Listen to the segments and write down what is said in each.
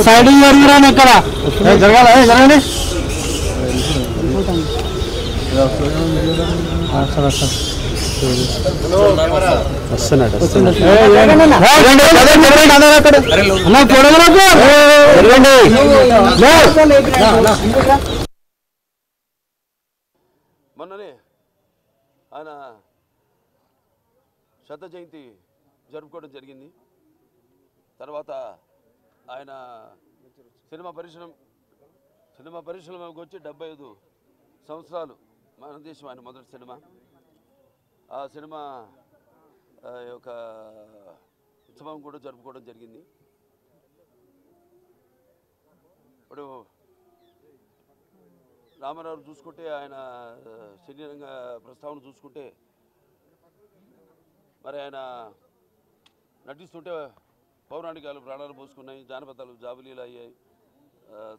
Siding జరుగురాను ఇక్కడ జరగాలి జరగండి మొన్ననే ఆయన శత జయంతి జరుపుకోవడం జరిగింది. తర్వాత ఆయన సినిమా పరిశ్రమకు వచ్చి 75 సంవత్సరాలు మన దేశం ఆయన మొదటి సినిమా. ఆ సినిమా యొక్క ఉత్సవం కూడా జరుపుకోవడం జరిగింది. ఇప్పుడు రామారావు చూసుకుంటే ఆయన సినీరంగ ప్రస్తావన చూసుకుంటే మరి ఆయన నటిస్తుంటే పౌరాణికాలు ప్రాణాలు పోసుకున్నాయి, జానపదాలు జాబులీలు అయ్యాయి,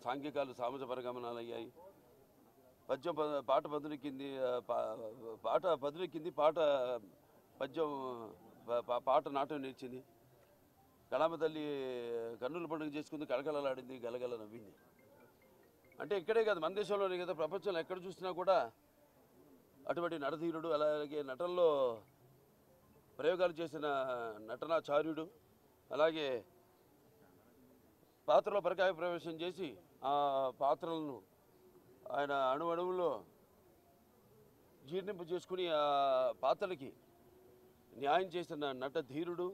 సాంఘికాలు సామాజిక పరిగమనాలు అయ్యాయి, పద్యం పాట బదులెక్కింది, పాట బదులెక్కింది, పద్యం పాట నాట్యం నేర్చింది, కళామ తల్లి కన్నుల పండుగ చేసుకుంది, కళకళలాడింది, గలగల నవ్వింది. అంటే ఇక్కడే కాదు, మన దేశంలోనే కదా, ప్రపంచంలో ఎక్కడ చూసినా కూడా అటువంటి నటధీరుడు, అలాగే నటనలో ప్రయోగాలు చేసిన నటనాచార్యుడు, అలాగే పాత్రలో పరకాయ ప్రవేశం చేసి ఆ పాత్రలను ఆయన అణువణువులో జీర్ణింపు చేసుకుని ఆ పాత్రలకి న్యాయం చేసిన నటధీరుడు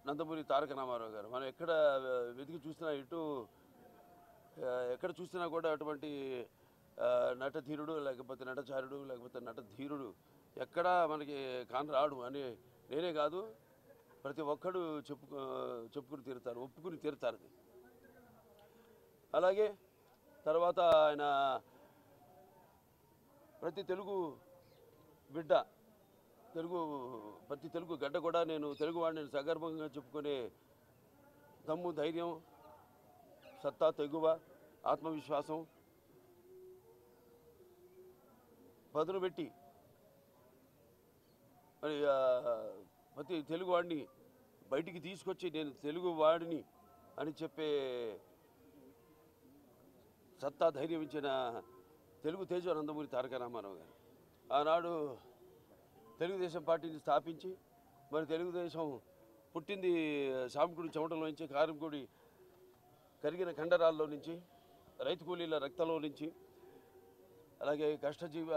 నందమూరి తారక రామారావు గారు. మనం ఎక్కడ వెతికి చూసినా, ఎక్కడ చూసినా కూడా అటువంటి నటధీరుడు, లేకపోతే నటచారుడు, లేకపోతే నటధీరుడు ఎక్కడా మనకి కానరాడు అని నేనే కాదు, ప్రతి ఒక్కడు చెప్పుకుని తీరుతారు, ఒప్పుకుని తీరుతారు. అలాగే తర్వాత ఆయన ప్రతి తెలుగు గడ్డ కూడా నేను తెలుగువాడిని సగర్భంగా చెప్పుకునే దమ్ము, ధైర్యం, సత్తా, తెగువ, ఆత్మవిశ్వాసం పదును పెట్టి మరి ప్రతి తెలుగువాడిని బయటికి తీసుకొచ్చి నేను తెలుగువాడిని అని చెప్పే సత్తా, ధైర్యం ఇచ్చిన తెలుగు తేజ నందమూరి తారక రామారావు గారు. ఆనాడు తెలుగుదేశం పార్టీని స్థాపించి మరి తెలుగుదేశం పుట్టింది సామికుడి చెమటలో నుంచి, కారంకుడి కరిగిన కండరాల్లో నుంచి, రైతు కూలీల రక్తంలో నుంచి, అలాగే కష్టజీవ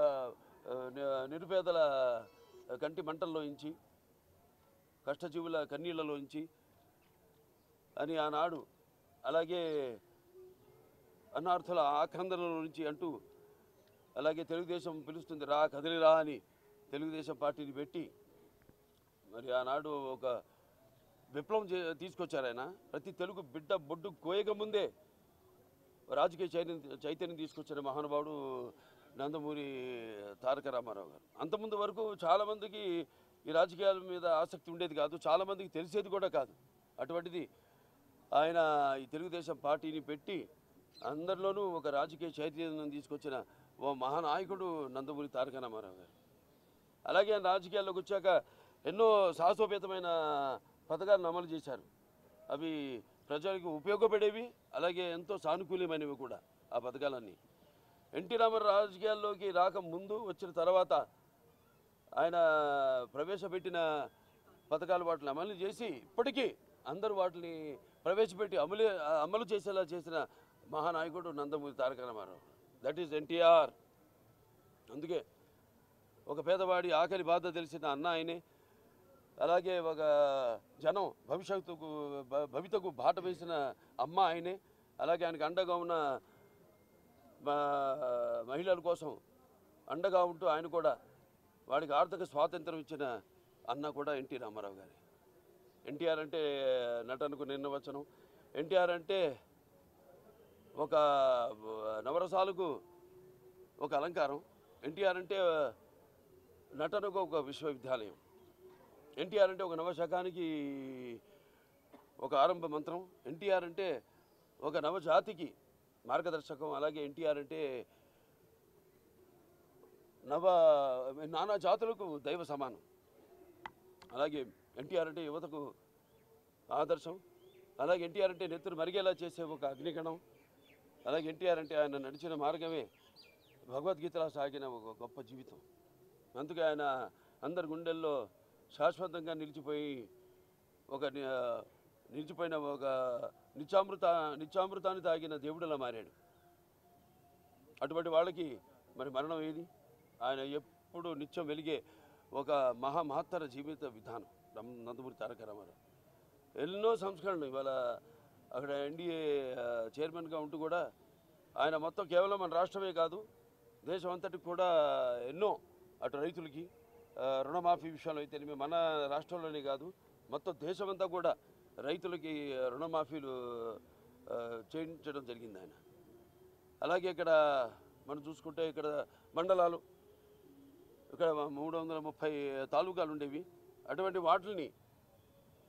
నిరుపేదల కంటి మంటల్లో నుంచి, కష్టజీవుల కన్నీళ్లలో నుంచి అని ఆనాడు, అలాగే అన్నార్థుల ఆక్రందనల నుంచి అంటూ, అలాగే తెలుగుదేశం పిలుస్తుంది రా కదిలిరా అని తెలుగుదేశం పార్టీని పెట్టి మరి ఆనాడు ఒక విప్లవం తీసుకొచ్చారు ఆయన. ప్రతి తెలుగు బిడ్డ బొడ్డు కోయక ముందే రాజకీయ చైతన్యం తీసుకొచ్చిన మహానుభావుడు నందమూరి తారక రామారావు గారు. అంతకుముందు వరకు చాలామందికి ఈ రాజకీయాల మీద ఆసక్తి ఉండేది కాదు, చాలామందికి తెలిసేది కూడా కాదు. అటువంటిది ఆయన ఈ తెలుగుదేశం పార్టీని పెట్టి అందరిలోనూ ఒక రాజకీయ చైతన్యం తీసుకొచ్చిన ఓ మహానాయకుడు నందమూరి తారక రామారావు గారు. అలాగే ఆయన రాజకీయాల్లోకి వచ్చాక ఎన్నో సాహసోపేతమైన పథకాలను అమలు చేశారు. అవి ప్రజలకు ఉపయోగపడేవి, అలాగే ఎంతో సానుకూలమైనవి కూడా ఆ పథకాలన్నీ. ఎన్టీ రామారావు రాజకీయాల్లోకి రాకముందు, వచ్చిన తర్వాత ఆయన ప్రవేశపెట్టిన పథకాలు వాటిని అమలు చేసి ఇప్పటికీ అందరూ వాటిని ప్రవేశపెట్టి అమలు చేసేలా చేసిన మహానాయకుడు Nandamuri Taraka Rama Rao. That is NTR. అందుకే ఒక పేదవాడి ఆకలి బాధ తెలిసిన అన్న ఆయనే, అలాగే ఒక జనం భవితకు బాట వేసిన అమ్మ ఆయనే, అలాగే ఆయనకు అండగా ఉన్న మహిళల కోసం అండగా ఉంటూ ఆయన కూడా వాడికి ఆర్థిక స్వాతంత్రం ఇచ్చిన అన్న కూడా ఎన్టీ రామారావు గారి. ఎన్టీఆర్ అంటే నటనకు నిర్వచనం. ఎన్టీఆర్ అంటే ఒక నవరసాలకు ఒక అలంకారం. ఎన్టీఆర్ అంటే నటనకు ఒక విశ్వవిద్యాలయం. ఎన్టీఆర్ అంటే ఒక నవశకానికి ఒక ఆరంభ మంత్రం. ఎన్టీఆర్ అంటే ఒక నవజాతికి మార్గదర్శకం. అలాగే ఎన్టీఆర్ అంటే నానా జాతులకు దైవ సమానం. అలాగే ఎన్టీఆర్ అంటే యువతకు ఆదర్శం. అలాగే ఎన్టీఆర్ అంటే నెత్తురు మరిగేలా చేసే ఒక అగ్నికణం. అలాగే ఎన్టీఆర్ అంటే ఆయన నడిచిన మార్గమే భగవద్గీతలా సాగిన ఒక గొప్ప జీవితం. అందుకే ఆయన అందరి గుండెల్లో శాశ్వతంగా నిలిచిపోయిన ఒక నిత్యామృతాన్ని తాగిన దేవుడిలా మారాడు. అటువంటి వాళ్ళకి మరి మరణం ఏది? ఆయన ఎప్పుడు నిత్యం వెలిగే ఒక మహత్తర జీవిత విధానం నందమూరి తారక రామారావు. ఎన్నో సంస్కరణలు. ఇవాళ అక్కడ ఎన్డీఏ చైర్మన్గా ఉంటూ కూడా ఆయన మొత్తం కేవలం మన రాష్ట్రమే కాదు దేశం అంతటికి కూడా ఎన్నో అటు రైతులకి రుణమాఫీ విషయంలో అయితేనేమి మన రాష్ట్రంలోనే కాదు మొత్తం దేశమంతా కూడా రైతులకి రుణమాఫీలు చేయించడం జరిగింది ఆయన. అలాగే ఇక్కడ మనం చూసుకుంటే ఇక్కడ మండలాలు ఇక్కడ 330 తాలూకాలు ఉండేవి. అటువంటి వాటిని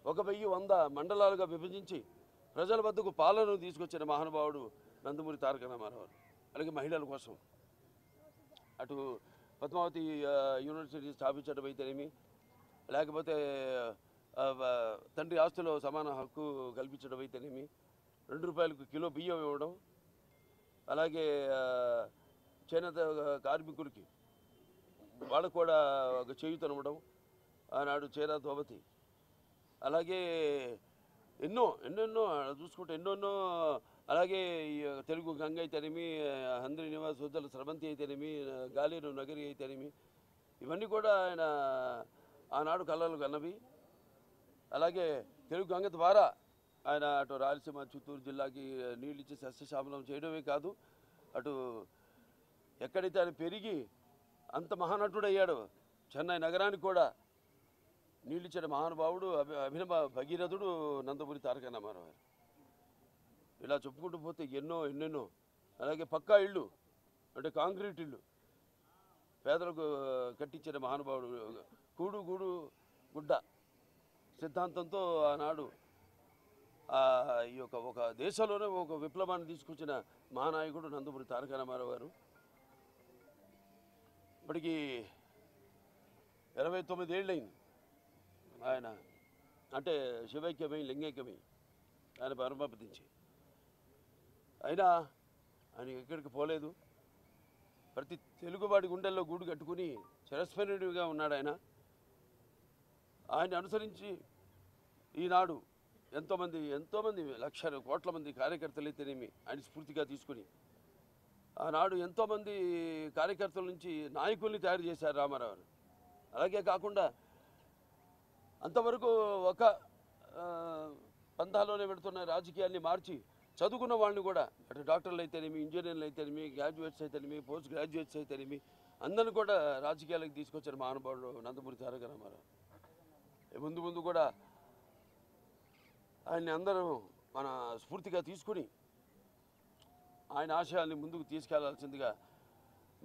1100 మండలాలుగా విభజించి ప్రజల వద్దకు పాలన తీసుకొచ్చిన మహానుభావుడు నందమూరి తారక రామారావు. అలాగే మహిళల కోసం అటు పద్మావతి యూనివర్సిటీ స్థాపించడం అయితేనేమి లేకపోతే తండ్రి ఆస్తులో సమాన హక్కు కల్పించడం అయితేనేమి 2 రూపాయలకు కిలో బియ్యం ఇవ్వడం, అలాగే చేనేత కార్మికులకి వాళ్ళకు కూడా ఒక చేయూతనివ్వడం ఆనాడు చేరా దోబతి. అలాగే ఎన్నెన్నో చూసుకుంటే ఎన్నెన్నో. అలాగే తెలుగు గంగ అయితేనేమి హంద్రి నివాస్ ఉద్దల స్రవంతి అయితేనేమి గాలేరు నగరి అయితేనేమి ఇవన్నీ కూడా ఆయన ఆనాడు కళలు కన్నవి. అలాగే తెలుగు గంగ ద్వారా ఆయన అటు రాయలసీమ చిత్తూరు జిల్లాకి నీళ్ళు ఇచ్చి సస్యశ్యామలం చేయడమే కాదు అటు ఎక్కడైతే ఆయన పెరిగి అంత మహానటుడయ్యాడు చెన్నై నగరానికి కూడా నీళ్ళిచ్చిన మహానుభావుడు అభినవ భగీరథుడు నందమూరి తారక రామారావు. ఇలా చెప్పుకుంటూ పోతే ఎన్నెన్నో. అలాగే పక్కా ఇళ్ళు అంటే కాంక్రీట్ ఇళ్ళు పేదలకు కట్టించిన మహానుభావుడు. కూడు గూడు గుడ్డ సిద్ధాంతంతో ఆనాడు ఈ యొక్క ఒక దేశంలోనే ఒక విప్లవాన్ని తీసుకొచ్చిన మహానాయకుడు నందమూరి తారక రామారావు గారు. ఇప్పటికీ 29 ఏళ్ళైంది ఆయన అంటే శివైక్యమై లింగైక్యమై ఆయన పరమపదించి. అయినా ఆయన ఎక్కడికి పోలేదు. ప్రతి తెలుగువాడి గుండెల్లో గూడు కట్టుకుని చిరస్మరణీయుడిగా ఉన్నాడు ఆయన. ఆయన అనుసరించి ఈనాడు ఎంతోమంది లక్షల కోట్ల మంది కార్యకర్తలు అయితేనేమి ఆయన స్ఫూర్తిగా తీసుకుని ఆనాడు ఎంతోమంది కార్యకర్తల నుంచి నాయకుల్ని తయారు చేశారు రామారావు. అలాగే కాకుండా అంతవరకు ఒక పంథాలోనే పెడుతున్న రాజకీయాన్ని మార్చి చదువుకున్న వాళ్ళని కూడా అటు డాక్టర్లు అయితేనేమి ఇంజనీర్లు అయితేనేమి గ్రాడ్యుయేట్స్ అయితేనేమి పోస్ట్ గ్రాడ్యుయేట్స్ అయితేనేమి అందరిని కూడా రాజకీయాలకు తీసుకొచ్చిన మహానుభావుడు నందమూరి తారక రామారావు. ముందు కూడా ఆయన్ని అందరూ మన స్ఫూర్తిగా తీసుకుని ఆయన ఆశయాల్ని ముందుకు తీసుకెళ్లాల్సిందిగా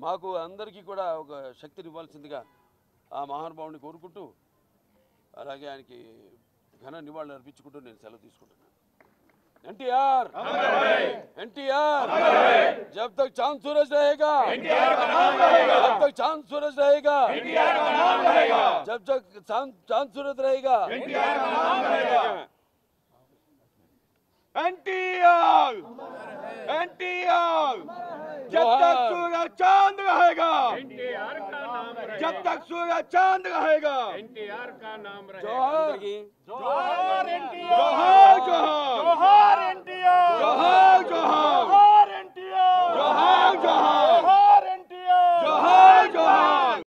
మాకు అందరికీ కూడా ఒక శక్తిని ఇవ్వాల్సిందిగా ఆ మహానుభావుని కోరుకుంటూ అలాగే ఆయనకి ఘన నివాళులు అర్పించుకుంటూ నేను సెలవు తీసుకుంటున్నాను. एनटीआर जब तक चांद सूरज रहेगा जब तक चांद सूरज रहेगा जब तक चांद सूरज रहेगा एनटीआर जब तक सूरज चांद रहेगा जब तक सूरज चांद रहेगा एनटीआर का नाम रहेगा। जोहार जोहार एनटीआर जोहार एनटीआर